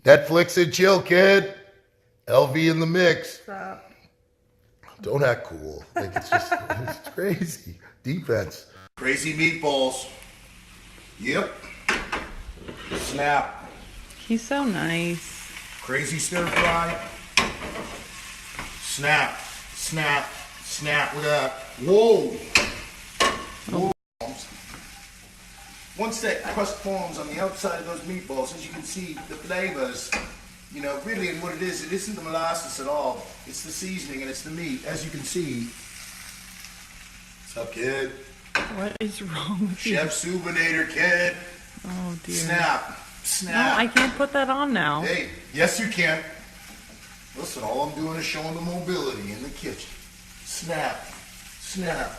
Netflix and chill, kid. LV in the mix. Stop. Don't act cool. Like it's crazy. Defense. Crazy meatballs. Yep. Snap. He's so nice. Crazy stir fry. Snap. Snap. Snap. Look at that. Whoa. Whoa. Once that crust forms on the outside of those meatballs, as you can see, the flavors, you know, really, and what it isn't the molasses at all. It's the seasoning and it's the meat, as you can see. What's up, kid? What is wrong with you? Chef Subanator, kid. Oh, dear. Snap. Snap. No, I can't put that on now. Hey, yes you can. Listen, all I'm doing is showing the mobility in the kitchen. Snap. Snap.